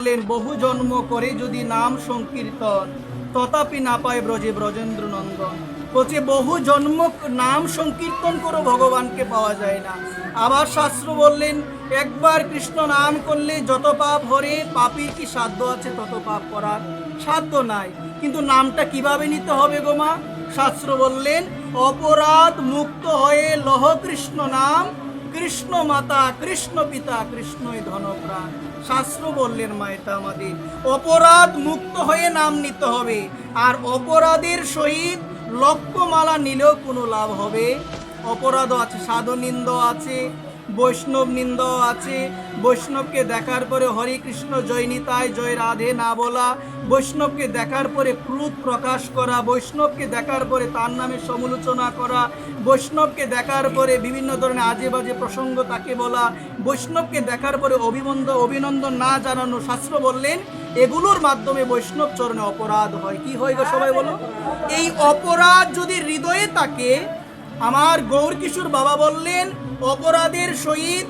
বহু জন্ম করে যদি নাম সংকীর্তন তথাপি না পায় ব্রজে ব্রজেন্দ্র নন্দন। বলছে বহু জন্ম নাম সংকীর্তন করে ভগবানকে পাওয়া যায় না। আবার শাস্ত্র বললেন একবার কৃষ্ণ নাম করলে যত পাপ হরে, পাপীর কি সাধ্য আছে তত পাপ করার? সাধ্য নাই। কিন্তু নামটা কিভাবে নিতে হবে গো মা? শাস্ত্র বললেন অপরাধ মুক্ত হয়ে লহ কৃষ্ণ নাম, কৃষ্ণ মাতা কৃষ্ণ পিতা কৃষ্ণই ধনপ্রাণ। শাস্ত্র বললেন মা এটা আমাদের অপরাধ মুক্ত হয়ে নাম নিতে হবে। আর অপরাধের সহিত লক্ষ্যমালা নিলেও কোনো লাভ হবে? অপরাধও আছে, সাধু নিন্দ আছে, বৈষ্ণব নিন্দ আছে। বৈষ্ণবকে দেখার পরে হরে কৃষ্ণ জয় নিতাই জয় রাধে না বলা, বৈষ্ণবকে দেখার পরে ক্রোধ প্রকাশ করা, বৈষ্ণবকে দেখার পরে তার নামে সমালোচনা করা, বৈষ্ণবকে দেখার পরে বিভিন্ন ধরনের আজে বাজে প্রসঙ্গ তাকে বলা, বৈষ্ণবকে দেখার পরে অভিনন্দন না জানানো। শাস্ত্র বললেন এগুলোর মাধ্যমে বৈষ্ণব চরণে অপরাধ হয়। কি হয় গো সবাই বলো? এই অপরাধ যদি হৃদয়ে থাকে, আমার গৌর কিশোর বাবা বললেন অপরাধের সহিত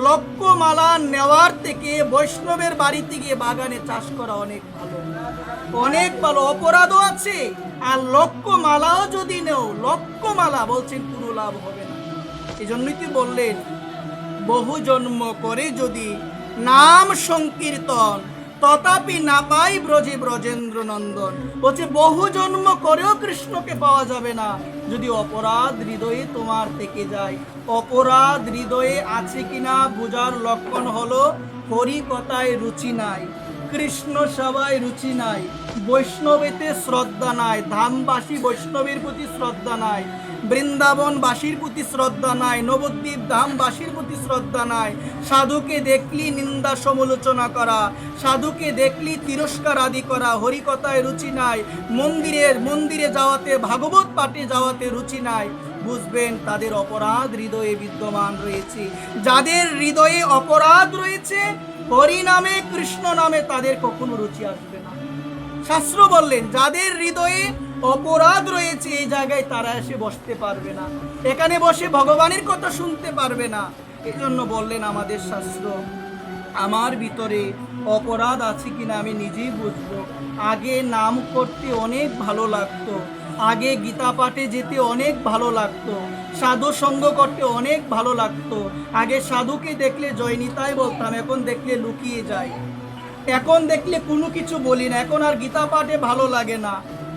লক্ষ্যমালা নেওয়ার থেকে বৈষ্ণবের বাড়িতে গিয়ে বাগানে চাষ করা অনেক ভালো, অনেক ভালো। অপরাধও আছে আর লক্ষ্যমালাও যদি নেও, লক্ষ্যমালা বলছেন কোনো লাভ হবে না। এই জন্যই কি বললেন বহু জন্ম করে যদি নাম সংকীর্তন তথাপি না পাই ব্রজে ব্রজেন্দ্র নন্দন। বলছে বহু জন্ম করেও কৃষ্ণকে পাওয়া যাবে না যদি অপরাধ হৃদয়ে তোমার থেকে যায়। অপরাধ হৃদয়ে আছে কিনা বোঝার লক্ষণ হলো হরি কথায় রুচি নাই, কৃষ্ণ সবাই রুচি নাই, বৈষ্ণবেতে শ্রদ্ধা নাই, ধামবাসী বৈষ্ণবের প্রতি শ্রদ্ধা নাই, বৃন্দাবনবাসীর প্রতি শ্রদ্ধা নাই, নবদ্বীপ ধামবাসীর প্রতি শ্রদ্ধা নাই। সাধুকে দেখলি নিন্দা সমালোচনা করা, সাধুকে দেখলি তিরস্কার আদি করা, হরিকথায় রুচি নাই, মন্দিরে যাওয়াতে ভাগবত পাঠে যাওয়াতে রুচি নাই। বুঝবেন তাদের অপরাধ হৃদয়ে বিদ্যমান রয়েছে। যাদের হৃদয়ে অপরাধ রয়েছে হরি নামে কৃষ্ণ নামে তাদের কখনো রুচি আসবে না। শাস্ত্র বললেন যাদের হৃদয়ে অপরাধ রয়েছে এই জায়গায় তারা এসে বসতে পারবে না, এখানে বসে ভগবানের কথা শুনতে পারবে না। এই জন্য বললেন আমাদের শাস্ত্র আমার ভিতরে অপরাধ আছে কিনা আমি নিজেই বুঝবো। আগে নাম করতে অনেক ভালো লাগতো, আগে গীতা পাঠে যেতে অনেক ভালো লাগতো, সাধু সঙ্গ করতে অনেক ভালো লাগতো। আগে সাধুকে দেখলে জয় নিতাই বলতাম, এখন দেখলে লুকিয়ে যাই, এখন দেখলে কোনো কিছু বলি না, এখন আর গীতা পাঠে ভালো লাগে না,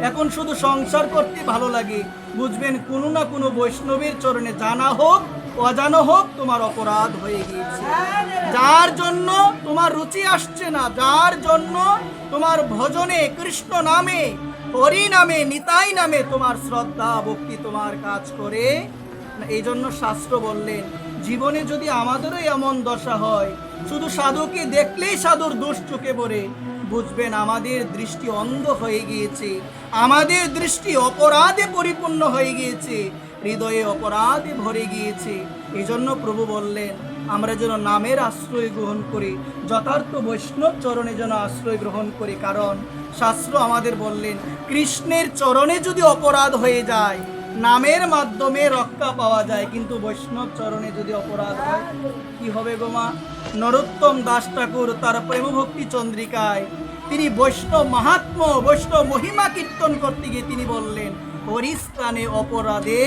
এখন শুধু সংসার করতে ভালো লাগে। বুঝবেন কোনো না কোনো বৈষ্ণবের চরণে জানা হোক অজানা হোক তোমার অপরাধ হয়ে গিয়েছে। যার জন্য তোমার রুচি আসছে না, যার জন্য তোমার ভজনে কৃষ্ণ নামে হরি নামে নিতাই নামে তোমার শ্রদ্ধা ভক্তি তোমার কাজ করে। এই জন্য শাস্ত্র বললেন জীবনে যদি আমাদেরও এমন দশা হয় শুধু সাধুকে দেখলেই সাধুর দোষ চোখে পড়ে, বুঝবেন আমাদের দৃষ্টি অন্ধ হয়ে গিয়েছে, আমাদের দৃষ্টি অপরাধে পরিপূর্ণ হয়ে গিয়েছে, হৃদয়ে অপরাধে ভরে গিয়েছে। এই জন্য প্রভু বললেন আমরা যেন নামের আশ্রয় গ্রহণ করি, যথার্থ বৈষ্ণব চরণে যেন আশ্রয় গ্রহণ করি। কারণ শাস্ত্র আমাদের বললেন কৃষ্ণের চরণে যদি অপরাধ হয়ে যায় নামের মাধ্যমে রক্ষা পাওয়া যায়, কিন্তু বৈষ্ণব চরণে যদি অপরাধ হয় কি হবে গো মা? নরোত্তম দাস ঠাকুর তার প্রেমভক্তি চন্দ্রিকায় তিনি বৈষ্ণব মাহাত্ম্য বৈষ্ণব মহিমা কীর্তন করতে গিয়ে তিনি বললেন হরিস্থানে অপরাধে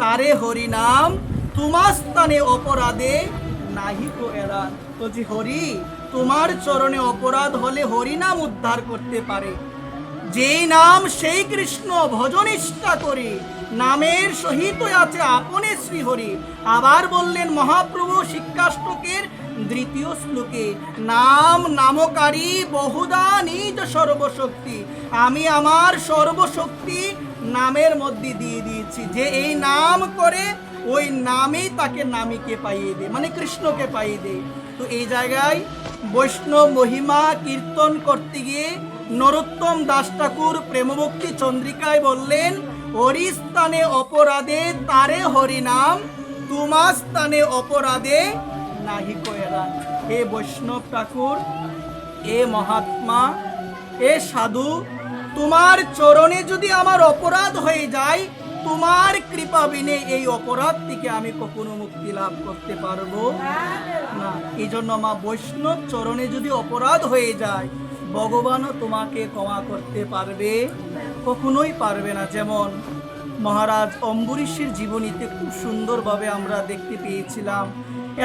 তারে হরিনাম, তোমার স্থানে অপরাধে নাহি কো এরান। বলছি হরি তোমার চরণে অপরাধ হলে হরিনাম উদ্ধার করতে পারে, যেই নাম সেই কৃষ্ণ ভজনিষ্ঠা করে নামের সহিত আছে আপনে শ্রীহরি। আবার বললেন মহাপ্রভু শিক্ষাষ্টকের দ্বিতীয় শ্লোকে নাম নামকারী বহুদা নিজ সর্বশক্তি, আমি আমার সর্বশক্তি নামের মধ্যে দিয়ে দিয়েছি। যে এই নাম করে ওই নামেই তাকে নামীকে পাইয়ে দে, মানে কৃষ্ণকে পাইয়ে দে। তো এই জায়গায় বৈষ্ণব মহিমা কীর্তন করতে গিয়ে নরোত্তম দাস ঠাকুর প্রেমভক্তি চন্দ্রিকায় বললেন হরিস্থানে অপরাধে তারে হরিনাম, তোমার স্থানে অপরাধে নাহি কো এরান। হে বৈষ্ণব ঠাকুর, এ মহাত্মা, এ সাধু, তোমার চরণে যদি আমার অপরাধ হয়ে যায় তোমার কৃপা বিনে এই অপরাধ থেকে আমি কখনো মুক্তি লাভ করতে পারবো না। এই জন্য মা, বৈষ্ণব চরণে যদি অপরাধ হয়ে যায়, ভগবানও তোমাকে ক্ষমা করতে পারবে? কখনোই পারবে না। যেমন মহারাজ অম্বরীশের জীবনীতে খুব সুন্দরভাবে আমরা দেখতে পেয়েছিলাম,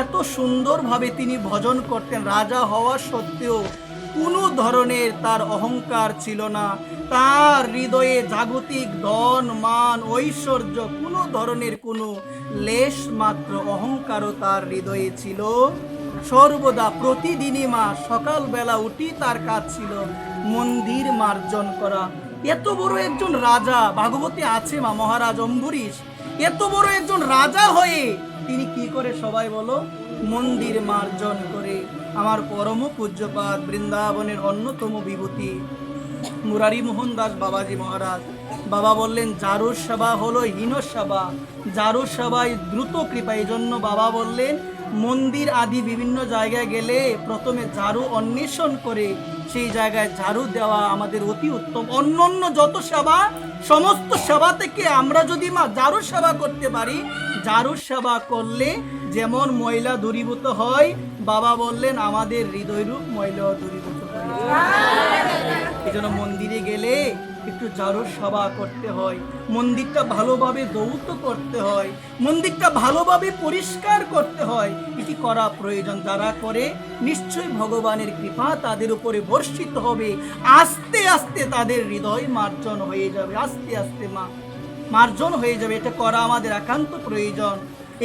এত সুন্দরভাবে তিনি ভজন করতেন। রাজা হওয়া সত্ত্বেও কোনো ধরনের তার অহংকার ছিল না। তার হৃদয়ে জাগতিক ধন মান ঐশ্বর্য কোনো ধরনের কোনো লেশ মাত্র অহংকারও তার হৃদয়ে ছিল সর্বদা। প্রতিদিনই মা সকালবেলা উঠি তার কাজ ছিল মন্দির মার্জন করা। এত বড় একজন রাজা, ভাগবতী আছে মা, মহারাজ অম্বরীশ এত বড় একজন রাজা হয়ে তিনি কি করে সবাই বলো? মন্দির মার্জন করে। আমার পরম পূজ্যপাদ বৃন্দাবনের অন্যতম বিভূতি মুরারি মোহন দাস বাবাজি মহারাজ, বাবা বললেন জারুর সেবা হলো হীন সেবা, জারুর সেবায় দ্রুত কৃপা। এই জন্য বাবা বললেন মন্দির আদি বিভিন্ন জায়গায় গেলে প্রথমে ঝাড়ু অন্বেষণ করে সেই জায়গায় ঝাড়ু দেওয়া আমাদের অতি উত্তম। অন্য যত সেবা, সমস্ত সেবা থেকে আমরা যদি মা ঝাড়ুর সেবা করতে পারি, ঝাড়ুর সেবা করলে যেমন ময়লা দূরীভূত হয়, বাবা বললেন আমাদের হৃদয়রূপ ময়লা দূরীভূত হয়। এই জন্য মন্দিরে গেলে একটু ঝাড়ুর সেবা করতে হয়, মন্দিরটা ভালোভাবে দৌত করতে হয়, মন্দিরটা ভালোভাবে পরিষ্কার করতে হয়। এটি করা প্রয়োজন। যারা করে নিশ্চয়ই ভগবানের কৃপা তাদের উপরে বর্ষিত হবে। আস্তে আস্তে তাদের হৃদয় মার্জন হয়ে যাবে, আস্তে আস্তে মা মার্জন হয়ে যাবে। এটা করা আমাদের একান্ত প্রয়োজন।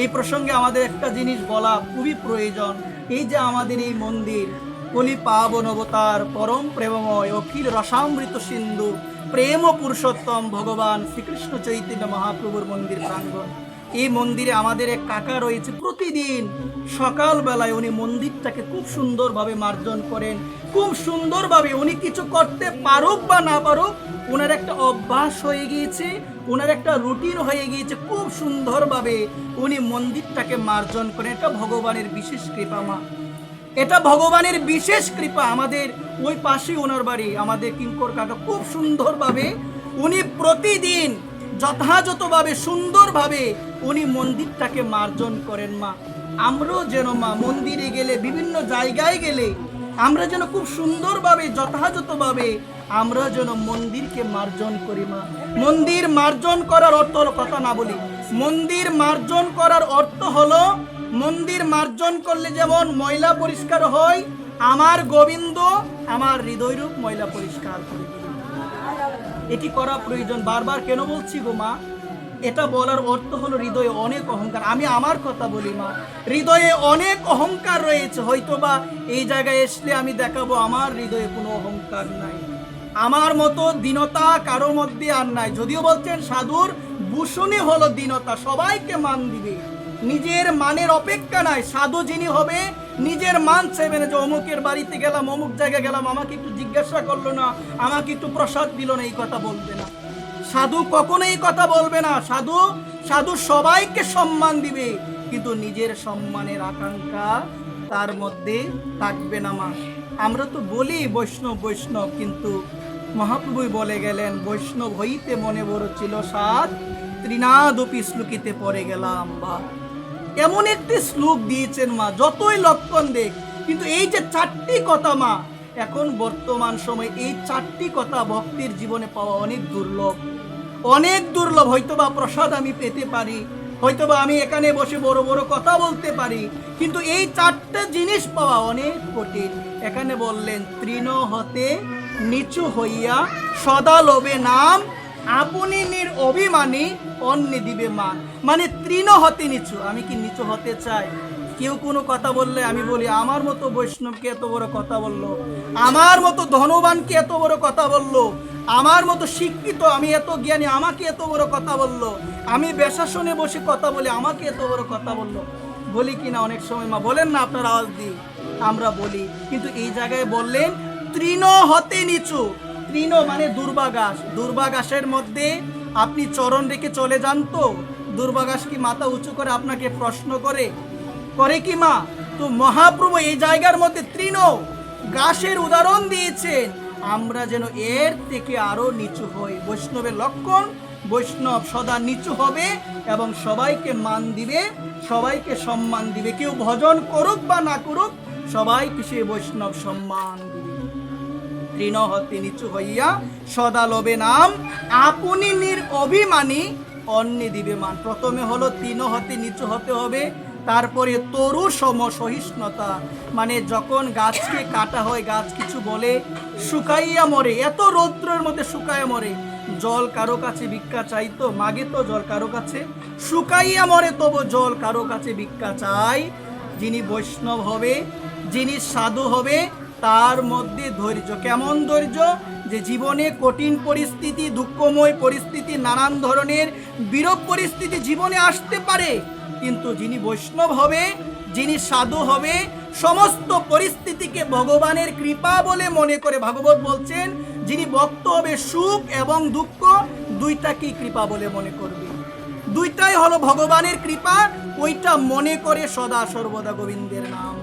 এই প্রসঙ্গে আমাদের একটা জিনিস বলা খুবই প্রয়োজন। এই যে আমাদের এই মন্দির, কলি পাবন অবতার পরম প্রেমময় অখিল রসামৃত সিন্ধু প্রেম পুরুষোত্তম ভগবান শ্রীকৃষ্ণ চৈতন্য মহাপ্রভুর মন্দির প্রাঙ্গণ। এই মন্দিরে আমাদের এক কাকা রয়েছে, প্রতিদিন সকালবেলায় উনি মন্দিরটাকে খুব সুন্দরভাবে মার্জন করেন। খুব সুন্দরভাবে উনি কিছু করতে পারুক বা না পারুক, ওনার একটা অভ্যাস হয়ে গিয়েছে, ওনার একটা রুটিন হয়ে গিয়েছে। খুব সুন্দরভাবে উনি মন্দিরটাকে মার্জন করেন। এটা ভগবানের বিশেষ কৃপা মা, এটা ভগবানের বিশেষ কৃপা। আমাদের ওই পাশে ওনার বাড়ি, আমাদের কিঙ্কর কাকা খুব সুন্দরভাবে উনি প্রতিদিন যথাযথভাবে সুন্দরভাবে উনি মন্দিরটাকে মার্জন করেন মা। আমরাও যেন মা মন্দিরে গেলে, বিভিন্ন জায়গায় গেলে আমরা যেন খুব সুন্দরভাবে যথাযথভাবে আমরা যেন মন্দিরকে মার্জন করি মা। মন্দির মার্জন করার অর্থ হলো, কথা না বলি, মন্দির মার্জন করার অর্থ হলো, মন্দির মার্জন করলে যেমন ময়লা পরিষ্কার হয়, আমার গোবিন্দ আমার হৃদয়রূপ ময়লা পরিষ্কার করে দিল। এটি করা প্রয়োজন। বারবার কেন বলছি গো মা? এটা বলার অর্থ হলো হৃদয়ে অনেক অহংকার। আমি আমার কথা বলি মা, হৃদয়ে অনেক অহংকার রয়েছে। হয়তোবা এই জায়গায় আসলে আমি দেখাবো আমার হৃদয়ে কোনো অহংকার নাই, আমার মতো দীনতা কারোর মধ্যে আর নাই। যদিও বলছেন সাধুর ভূষণই হলো দীনতা, সবাইকে মান দিবে, নিজের মানের অপেক্ষা নাই। সাধু যিনি হবে নিজের মান চাইবে না, যে অমুকের বাড়িতে গেলাম, অমুক জায়গায় গেলাম, আমাকে একটু জিজ্ঞাসা করলো না, আমাকে একটু প্রসাদ দিল না, এই কথা বলবে না। সাধু কখনো এই কথা বলবে না। সাধু সবাইকে সম্মান দিবে, কিন্তু নিজের সম্মানের আকাঙ্ক্ষা তার মধ্যে থাকবে না মা। আমরা তো বলি বৈষ্ণব বৈষ্ণব, কিন্তু মহাপ্রভুই বলে গেলেন বৈষ্ণব হইতে মনে বড় ছিল সাত, ত্রিনাদপি শ্লোকিতে পড়ে গেলাম। বা এমন একটি শ্লোক দিয়েছেন মা, যতই লক্ষণ দেখ, কিন্তু এই যে চারটি কথা মা, এখন বর্তমান সময় এই চারটি কথা ভক্তির জীবনে পাওয়া অনেক দুর্লভ, অনেক দুর্লভ। হয়তোবা প্রসাদ আমি পেতে পারি, হয়তোবা আমি এখানে বসে বড় বড় কথা বলতে পারি, কিন্তু এই চারটা জিনিস পাওয়া অনেক কঠিন। এখানে বললেন তৃণ হতে নিচু হইয়া সদা লোভে নাম, আপনি অভিমানী অন্য দিবে মান। মানে তৃণ হতে নিচু, আমি কি নিচু হতে চাই? কেউ কোনো কথা বললে আমি বলি আমার মতো বৈষ্ণবকে এত বড় কথা বললো, আমার মতো ধনবানকে এত বড় কথা বললো, আমার মতো শিক্ষিত, আমি এত জ্ঞানী, আমাকে এত বড় কথা বললো, আমি বেশাসনে বসে কথা বলি, আমাকে এত বড় কথা বললো। বলি কিনা অনেক সময় মা? বলেন না আপনার আওয়াজ দিয়ে, আমরা বলি। কিন্তু এই জায়গায় বললেন তৃণ হতে নিচু। তৃণ মানে দুর্বাঘাস, দুর্বাঘাসের মধ্যে আপনি চরণ রেখে চলে যান তো দুর্বাঘাস কি মাথা উঁচু করে আপনাকে প্রশ্ন করে? করে কি মা? তো মহাপ্রভু এই জায়গার মধ্যে তৃণ ঘাসের উদাহরণ দিয়েছেন, আমরা যেন এর থেকে আরো নিচু হই। বৈষ্ণবের লক্ষণ বৈষ্ণব সদা নিচু হবে এবং সবাইকে মান দিবে, সবাইকে সম্মান দিবে। কেউ ভজন করুক বা না করুক, সবাইকে সে বৈষ্ণব সম্মান দিবে। তৃণ হতে নিচু হইয়া সদা লবে নাম, আপনি অভিমানী অন্যে দিবে মান। প্রথমে হলো তৃণ হতে নিচু হতে হবে, তারপরে তরু সম সহিষ্ণুতা, মানে যখন গাছকে কাটা হয়, গাছ কিছু বলে শুকাইয়া মরে, এত রৌদ্রের মধ্যে শুকাইয়া মরে, জল কারো কাছে ভিক্ষা চাইতো, মাগে তো জল কারো কাছে, শুকাইয়া মরে তবু জল কারো কাছে ভিক্ষা চাই। যিনি বৈষ্ণব হবে, যিনি সাধু হবে, তার মধ্যে ধৈর্য। কেমন ধৈর্য? যে জীবনে কঠিন পরিস্থিতি, দুঃখময় পরিস্থিতি, নানান ধরনের বিরূপ পরিস্থিতি জীবনে আসতে পারে, কিন্তু যিনি বৈষ্ণব হবে, যিনি সাধু হবে, সমস্ত পরিস্থিতিকে ভগবানের কৃপা বলে মনে করে। ভাগবত বলছেন, যিনি ভক্ত হবে সুখ এবং দুঃখ দুইটাকেই কৃপা বলে মনে করবে, দুইটাই হলো ভগবানের কৃপা, ওইটা মনে করে সদা সর্বদা গোবিন্দের নাম।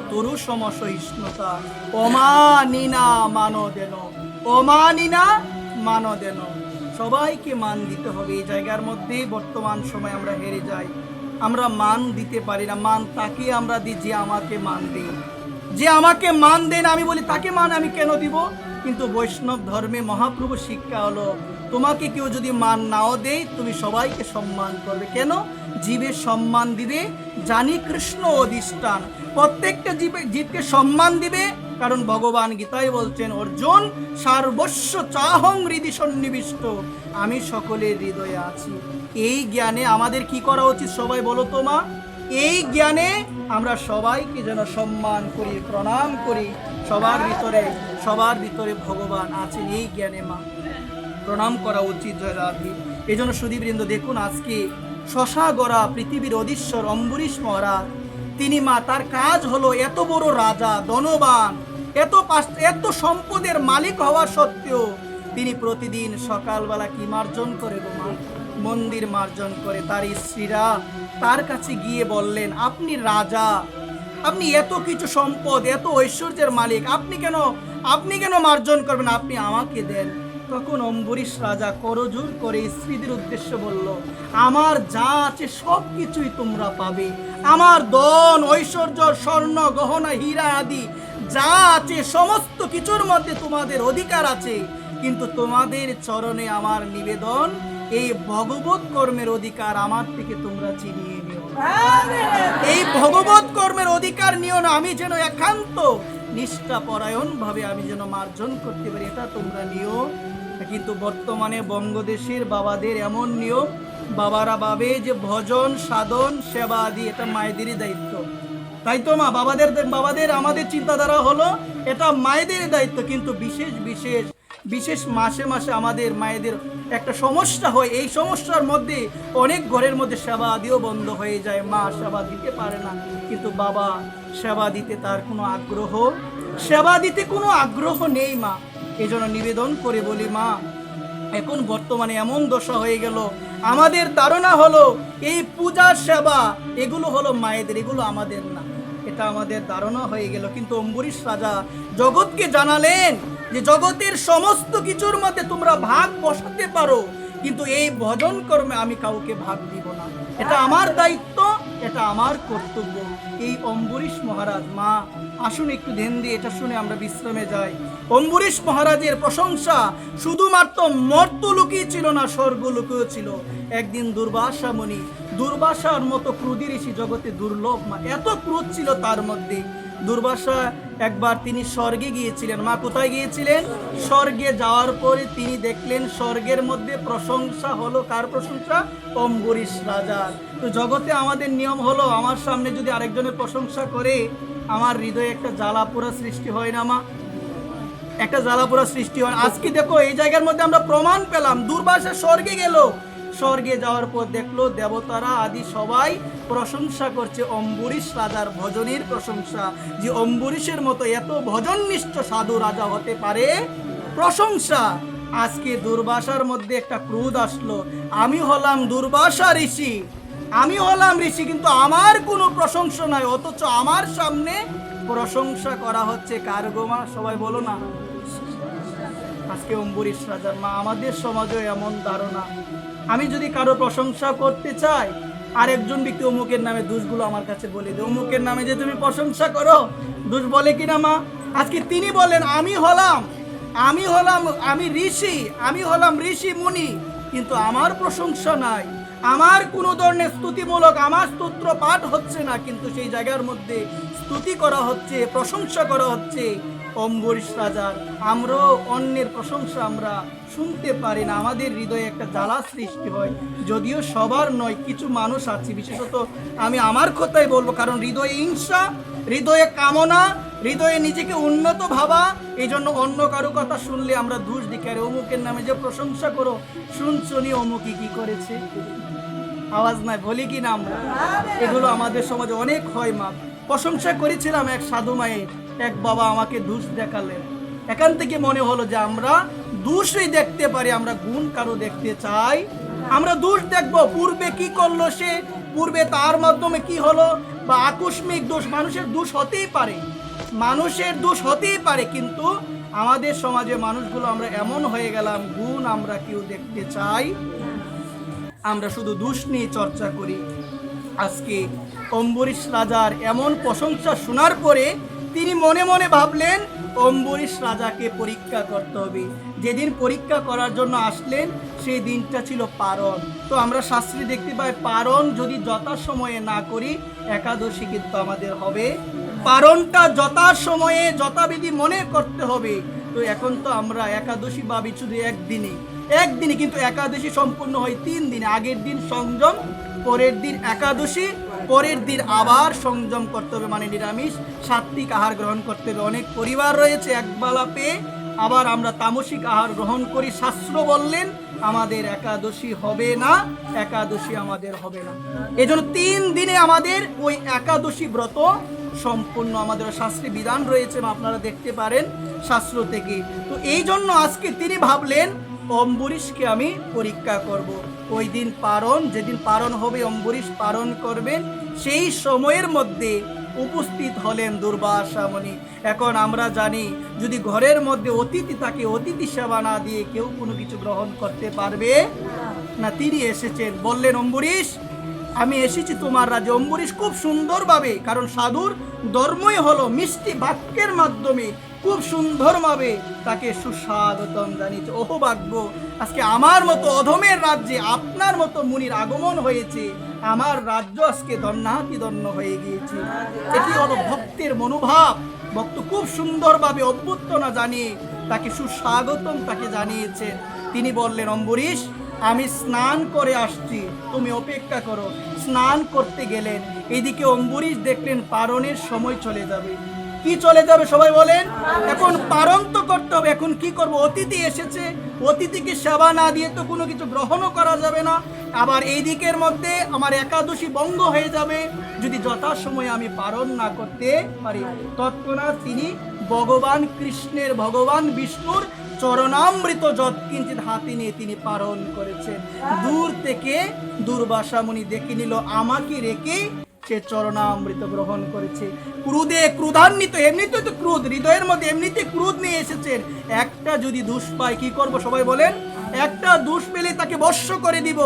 তরু সম সহিষ্ণুতা, অমানিনা মানদেন, অমানিনা মানদেন। সবাইকে মান দিতে হবে। এই জায়গার মধ্যে বর্তমান সময় আমরা হেরে যাই, আমরা মান দিতে পারি না। মান তাকে আমরা দিই যে আমাকে মান দেয়, যে আমাকে মান দেন, আমি বলি তাকে মান আমি কেন দিব? কিন্তু বৈষ্ণব ধর্মে মহাপ্রভু শিক্ষা হলো, তোমাকে কেউ যদি মান নাও দেয়, তুমি সবাইকে সম্মান করবে। কেন? জীবে সম্মান দিবে, জানি কৃষ্ণ অধিষ্ঠান, প্রত্যেকটা জীবকে সম্মান দিবে। কারণ ভগবান গীতায় বলছেন, অর্জুন সর্বস্ব চাহং হৃদি সন্নিবিষ্ট, আমি সকলের হৃদয়ে আছি। এই জ্ঞানে আমাদের কি করা উচিত সবাই বলো তো মা? এই জ্ঞানে আমরা সবাইকে যেন সম্মান করি, প্রণাম করি। সবার ভিতরে ভগবান আছেন, এই জ্ঞানে মা প্রণাম করা উচিত। জয় রাধে। এই জন্য সুধীবৃন্দ দেখুন, আজকে শশাগড়া পৃথিবীর অধীশ্বর অম্বরীশ মহারাজ, তিনি মা, তার কাজ হলো এত বড় রাজা, ধনবান, এত সম্পদের মালিক হওয়া সত্ত্বেও তিনি প্রতিদিন সকালবেলা কি মার্জন করে গো মা? মন্দির মার্জন করে। তার স্ত্রীরা তার কাছে গিয়ে বললেন, আপনি রাজা, আপনি এত কিছু সম্পদ, এত ঐশ্বর্যের মালিক, আপনি কেন মার্জন করবেন? আপনি আমাকে দেন। তখন অম্বরীশ রাজা করজোর করে স্ত্রীদের উদ্দেশ্যে বলল, আমার যা আছে সব কিছুই তোমরা পাবে, আমার ধন ঐশ্বর্য, স্বর্ণ গহনা, হীরা আদি যা আছে সমস্ত কিছুর মধ্যে তোমাদের অধিকার আছে, কিন্তু তোমাদের চরণে আমার নিবেদন, এই ভগবত কর্মের অধিকার আমার থেকে তোমরা চিনিয়ে নিও। এই ভগবত কর্মের অধিকার নিও না, আমি যেন একান্ত নিষ্ঠাপরায়ণ ভাবে আমি যেন মার্জন করতে পারি, এটা তোমরা নিও। কিন্তু বর্তমানে বঙ্গদেশের বাবাদের এমন নিয়ম, বাবারা ভাবে যে ভজন সাধন সেবা আদি এটা মায়েদেরই দায়িত্ব, তাই তো মা? বাবাদের আমাদের চিন্তাধারা হলো এটা মায়েদের দায়িত্ব, কিন্তু বিশেষ মাসে আমাদের মায়েদের একটা সমস্যা হয়। এই সমস্যার মধ্যে অনেক ঘরের মধ্যে সেবা আদিও বন্ধ হয়ে যায়, মা সেবা দিতে পারে না। কিন্তু বাবা সেবা দিতে তার সেবা দিতে কোনো আগ্রহ নেই মা। এই জন্য নিবেদন করে বলি, মা এখন বর্তমানে এমন দশা হয়ে গেল, আমাদের ধারণা হলো এই পূজা সেবা এগুলো হলো মায়েদের, এগুলো আমাদের না, এটা আমাদের ধারণা হয়ে গেল। কিন্তু অম্বরীশ রাজা জগৎকে জানালেন যে জগতের সমস্ত কিছুর মধ্যে তোমরা ভাগ বসাতে পারো, কিন্তু এই ভজন কর্মে আমি কাউকে ভাগ দিব না, এটা আমার দায়িত্ব, এটা আমার কর্তব্য। এই অম্বরীশ মহারাজ, মা আসুন একটু ধ্যান দিয়ে এটা শুনে আমরা বিশ্রামে যাই। অম্বরীশ মহারাজের প্রশংসা শুধুমাত্র মর্তলোকেই ছিল না, স্বর্গলোকেও ছিল। একদিন দুর্বাসা মুনি, দুর্বাসার মতো ক্রোধী ঋষি জগতে দুর্লভ মা, এত ক্রোধ ছিল তার মধ্যে। দুর্বাসা একবার তিনি স্বর্গে গিয়েছিলেন। মা কোথায় গিয়েছিলেন? স্বর্গে যাওয়ার পরে তিনি দেখলেন স্বর্গের মধ্যে প্রশংসা হলো, কার প্রশংসা? অম্বরীশ রাজার। তো জগতে আমাদের নিয়ম হলো, আমার সামনে যদি আরেকজনের প্রশংসা করে আমার হৃদয়ে একটা জ্বালাপোড়া সৃষ্টি হয় না মা? একটা জ্বালাপোড়া সৃষ্টি হয়। আজকে দেখো এই জায়গার মধ্যে আমরা প্রমাণ পেলাম, দুর্বাসা স্বর্গে গেল, স্বর্গে যাওয়ার পর দেখলো দেবতারা আদি সবাই প্রশংসা করছে অম্বরীশ রাজার ভজনের প্রশংসা, যে অম্বরীশের মতো এত ভজননিষ্ঠ সাধু রাজা হতে পারে, প্রশংসা। আজকে দুর্বাসার মধ্যে একটা ক্রোধ আসলো, আমি হলাম দুর্বাসা ঋষি, কিন্তু আমার কোনো প্রশংসা নাই, অথচ আমার সামনে প্রশংসা করা হচ্ছে কার গো মা? সবাই বলো না, আজকে অম্বরীশ রাজার মা, আমাদের সমাজে এমন ধারণা, আমি যদি কারো প্রশংসা করতে চাই, আরেকজন ব্যক্তি অমুকের নামে দোষগুলো আমার কাছে বলে দেয়, অমুকের নামে যে তুমি প্রশংসা করো, দোষ বলে কিনা মা? আজকে তিনি বলেন আমি ঋষি, আমি হলাম ঋষি মুনি, কিন্তু আমার প্রশংসা নাই, আমার কোনো ধরনের স্তুতিমূলক আমার স্তোত্র পাঠ হচ্ছে না, কিন্তু সেই জায়গার মধ্যে স্তুতি করা হচ্ছে, প্রশংসা করা হচ্ছে অম্বরীশ রাজার। আমরাও অন্যের প্রশংসা আমরা শুনতে পারি না, আমাদের হৃদয়ে একটা জ্বালা সৃষ্টি হয়। যদিও সবার নয়, কিছু মানুষ আছে, বিশেষত আমি আমার কথাই বলবো, কারণ হৃদয়ে হিংসা, হৃদয়ে কামনা, হৃদয়ে নিজেকে উন্নত ভাবা, এই জন্য অন্য কারো কথা শুনলে আমরা দোষ দিই, আরে অমুকের নামে যে প্রশংসা করো, শুনছনি অমুকই কি করেছে, আওয়াজ নাই বলি কি না আমরা? এগুলো আমাদের সমাজে অনেক হয় মা। প্রশংসা করেছিলাম এক সাধু মায়ের, এক বাবা আমাকে দোষ দেখালেন। এখান থেকে মনে হলো যে আমরা দোষই দেখতে পারি, আমরা গুণ কারো দেখতে চাই? আমরা দোষ দেখবো, পূর্বে কি করলো সে, পূর্বে তার মাধ্যমে কি হলো, বা আকস্মিক দোষ, মানুষের দোষ হতেই পারে, মানুষের দোষ হতেই পারে, কিন্তু আমাদের সমাজে মানুষগুলো আমরা এমন হয়ে গেলাম, গুণ আমরা কেউ দেখতে চাই, আমরা শুধু দোষ নিয়ে চর্চা করি। আজকে অম্বরীশ রাজার এমন প্রশংসা শোনার পরে তিনি মনে মনে ভাবলেন অম্বরীশ রাজাকে পরীক্ষা করতে হবে। যেদিন পরীক্ষা করার জন্য আসলেন সেই দিনটা ছিল পারণ। তো আমরা শাস্ত্রে দেখতে পাই, পারণ যদি যথাসময়ে না করি একাদশী কিন্তু আমাদের হবে, পারণটা যথাসময়ে যথাবিধি মনে করতে হবে। তো এখন তো আমরা একাদশী ভাবি শুধু একদিনে, কিন্তু একাদশী সম্পূর্ণ হয় 3 দিনে। আগের দিন সংযম, পরের দিন একাদশী, পরের দিন আবার সংযম করতে হবে, মানে নিরামিষ সাত্বিক আহার গ্রহণ করতে হবে। অনেক পরিবার রয়েছে একবেলা পেয়ে আবার আমরা তামসিক আহার গ্রহণ করি, শাস্ত্র বললেন আমাদের একাদশী হবে না, একাদশী আমাদের হবে না। এজন্য 3 দিনে আমাদের ওই একাদশী ব্রত সম্পূর্ণ, আমাদের শাস্ত্রে বিধান রয়েছে, আপনারা দেখতে পারেন শাস্ত্র থেকে। তো এই জন্য আজকে তিনি ভাবলেন অম্বরীশকে আমি পরীক্ষা করব। ওই দিন পারণ, যেদিন পারণ হবে অম্বরীশ পারণ করবেন, সেই সময়ের মধ্যে উপস্থিত হলেন দুর্বাসা মুনি। এখন আমরা জানি যদি ঘরের মধ্যে অতিথি থাকে, অতিথি সেবা না দিয়ে কেউ কোনো কিছু গ্রহণ করতে পারবে না। তিনি এসেছেন, বললেন অম্বরীশ আমি এসেছি তোমার রাজ্যে। অম্বরীশ খুব সুন্দরভাবে, কারণ সাধুর ধর্মই হলো মিষ্টি বাক্যের মাধ্যমে খুব সুন্দরভাবে তাকে সুস্বাগতম জানিয়েছে। ওহো ভাগ্য, আজকে আমার মতো অধমের রাজ্যে আপনার মতো মুনির আগমন হয়েছে, আমার রাজ্য আজকে ধন্যাতি ধন্য হয়ে গিয়েছে। এটি হলো ভক্তের মনোভাব। ভক্ত খুব সুন্দরভাবে অভ্যর্থনা জানিয়ে তাকে সুস্বাগতম তাকে জানিয়েছেন। তিনি বললেন অম্বরীশ আমি স্নান করে আসছি, তুমি অপেক্ষা করো। স্নান করতে গেলেন, এইদিকে অম্বরীশ দেখলেন পারণের সময় চলে যাবে। কি চলে যাবে সবাই বলেন? এখন পারণ তো করতে হবে। এখন কি করব? অতিথি এসেছে, অতিথিকে সেবা না দিয়ে তো কোনো কিছু গ্রহণও করা যাবে না। আবার এই দিকের মধ্যে আমার একাদশী ভঙ্গ হয়ে যাবে যদি যথাসময়ে আমি পারণ না করতে পারি। তৎক্ষণাৎ তিনি ভগবান কৃষ্ণের, ভগবান বিষ্ণুর চরণামৃত যৎকিঞ্চিৎ হাতে নিয়ে তিনি পারণ করেছেন। দূর থেকে দুর্বাসা মুনি দেখে নিল আমাকে রেখে সে চরণামৃত গ্রহণ করেছে। ক্রোধে ক্রোধান্বিত, এমনিতেই তো ক্রোধ হৃদয়ের মধ্যে, এমনিতে ক্রোধ নিয়ে এসেছেন। একটা যদি দোষ পাই কি করব সবাই বলেন? একটা দোষ পেলে তাকে বশ্য করে দিব।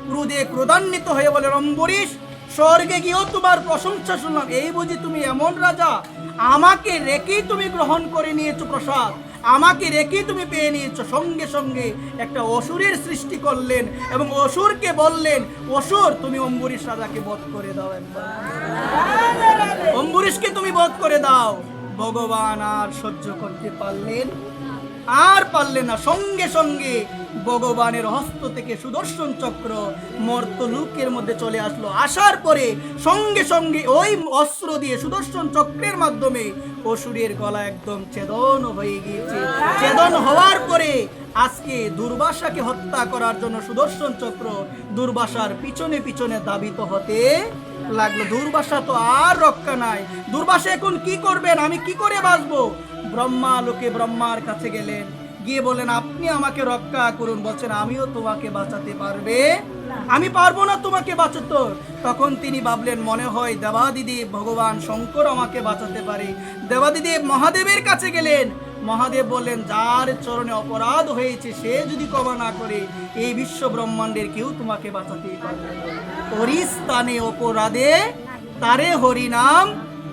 ক্রোধে ক্রোধান্বিত হয়ে বলেন অম্বরীশ স্বর্গে গিয়েও তোমার প্রশংসা শুনলাম, এই বুঝি তুমি এমন রাজা? আমাকে রেখেই তুমি গ্রহণ করে নিয়েছো প্রসাদ, আমাকে রেখেই তুমি পেয়ে নিয়েছো। সঙ্গে সঙ্গে একটা অসুরের সৃষ্টি করলেন এবং অসুরকে বললেন অসুর তুমি অম্বরীশ রাজাকে বধ করে দাও, অম্বরীশকে তুমি বধ করে দাও। ভগবান আর সহ্য করতে পারলেন না। সঙ্গে সঙ্গে ভগবানের হস্ত থেকে সুদর্শন চক্র মর্তলোকের মধ্যে চলে আসলো। আসার পরে সঙ্গে সঙ্গে ওই অস্ত্র দিয়ে সুদর্শন চক্রের মাধ্যমে অসুরের গলা একদম ছেদন হয়ে গিয়েছে। ছেদন হওয়ার পরে আজকে দুর্বাসাকে হত্যা করার জন্য সুদর্শন চক্র দুর্বাসার পিছনে পিছনে ধাবিত হতে লাগলো। দুর্বাসা তো আর রক্ষা নাই। দুর্বাসা এখন কি করবেন? আমি কি করে বাঁচবো? ব্রহ্মা লোকে ব্রহ্মার কাছে গেলেন, গিয়ে বলেন আপনি আমাকে রক্ষা করুন। বলছেন আমিও তোমাকে বাঁচাতে পারবে? আমি পারবো না তোমাকে বাঁচাতে। তখন তিনি ভাবলেন মনে হয় দেবাদিদেব ভগবান শঙ্কর আমাকে বাঁচাতে পারে। দেবাদিদেব মহাদেবের কাছে গেলেন, মহাদেব বললেন, যার চরণে অপরাধ হয়েছে সে যদি ক্ষমা না করে, এই বিশ্ব ব্রহ্মাণ্ডের কেউ তোমাকে বাঁচাতেই পারবে না। হরিস্থানে অপরাধে তারে হরিনাম,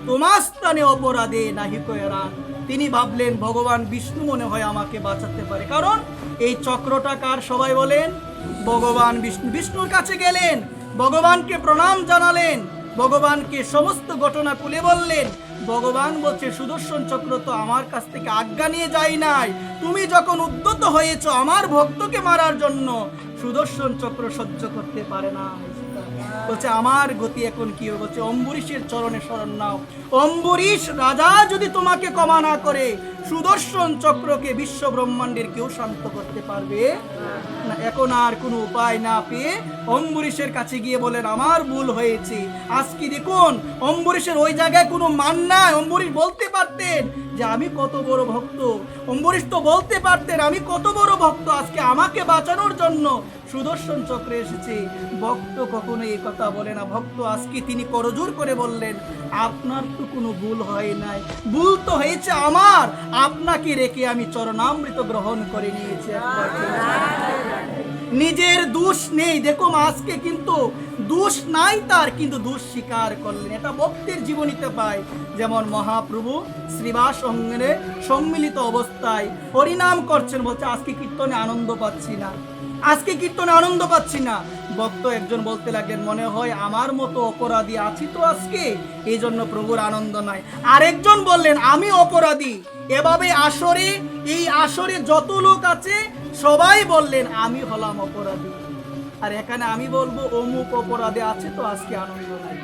তোমার স্থানে অপরাধে নাহি কয়রান। তিনি ভাবলেন ভগবান বিষ্ণু মনে হয় আমাকে বাঁচাতে পারে, কারণ এই চক্রটা কার সবাই বলেন? ভগবান বিষ্ণু। বিষ্ণুর কাছে গেলেন, ভগবানকে প্রণাম জানালেন, ভগবানকে সমস্ত ঘটনা খুলে বললেন। ভগবান বলছে, সুদর্শন চক্র তো আমার কাছ থেকে আজ্ঞা নিয়ে যায় নাই, তুমি যখন উদ্যত হয়েছো আমার ভক্তকে মারার জন্য, সুদর্শন চক্র সহ্য করতে পারে না। বলছে আমার গতি এখন কি হবে? বলছে অম্বরীশের চরণে শরণ নাও। অম্বরীশ রাজা যদি তোমাকে ক্ষমা না করে, সুদর্শন চক্রকে বিশ্ব ব্রহ্মাণ্ডের কেউ শান্ত করতে পারবে না। এখন আর কোনো উপায় না পেয়ে অম্বরীশের কাছে গিয়ে বলেন, আমার ভুল হয়েছে। আজকে দেখুন অম্বরীশের ওই জায়গায় কোনো মান নাই। অম্বরীশ বলতে পারতেন যে আমি কত বড় ভক্ত, অম্বরীশ তো বলতে পারতেন আমি কত বড় ভক্ত, আজকে আমাকে বাঁচানোর জন্য সুদর্শন চক্রে এসেছে। ভক্ত কখনো এই কথা বলে না। ভক্ত আজকে তিনি করজোর করে বললেন, আপনার তো কোনো ভুল হয় নাই, ভুল তো হয়েছে আমার। আপনাকে রেখে আমি চরণামৃত গ্রহণ করে নিয়েছি। নিজের দোষ নেই, দেখুন আজকে কিন্তু দোষ নাই তার, কিন্তু দোষ স্বীকার করলেন। এটা ভক্তের জীবনীতে পাই। যেমন মহাপ্রভু শ্রীবাস অঙ্গনে সম্মিলিত অবস্থায় হরিনাম করছেন, বলছে আজকে কীর্তনে আনন্দ পাচ্ছি না, আজকে কীর্তনে আনন্দ পাচ্ছি না। ভক্ত একজন বলতে লাগলেন, মনে হয় আমার মতো অপরাধী আছি তো আজকে, এই জন্য প্রভুর আনন্দ নাই। আরেকজন বললেন, আমি অপরাধী। এভাবে আসরে, এই আসরে যত লোক আছে সবাই বললেন আমি হলাম অপরাধী। আর এখানে আমি বলবো অমুক অপরাধে আছে তো আজকে আনন্দ নাই,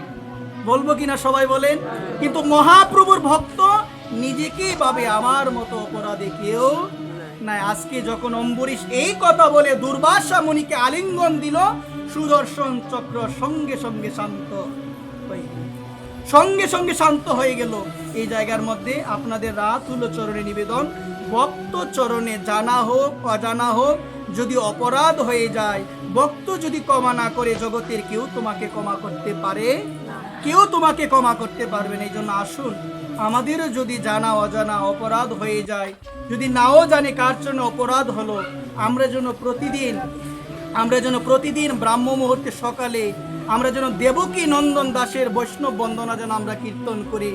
বলবো কিনা সবাই বলেন? কিন্তু মহাপ্রভুর ভক্ত নিজেকেই ভাবে আমার মতো অপরাধে কেউ নাই। আজকে যখন অম্বরীশ এই কথা বলে দুর্বাসা মুনিকে আলিঙ্গন দিল, সুদর্শন চক্র সঙ্গে সঙ্গে শান্ত হয়ে গেল, সঙ্গে সঙ্গে শান্ত হয়ে গেল। এই জায়গার মধ্যে আপনাদের রাতুল চরণে নিবেদন, ভক্ত চরণে জানা হোক অজানা হোক যদি অপরাধ হয়ে যায়, ভক্ত যদি ক্ষমা না করে, জগতের কেউ তোমাকে ক্ষমা করতে পারে, কেউ তোমাকে ক্ষমা করতে পারবে না। এই জন্য আসুন, আমাদেরও যদি জানা অজানা অপরাধ হয়ে যায়, যদি নাও জানে কার জন্য অপরাধ হলো, আমরা যেন প্রতিদিন ব্রাহ্ম মুহূর্তে সকালে আমরা যেন দেবকী নন্দন দাসের বৈষ্ণব বন্দনা যেন আমরা কীর্তন করি।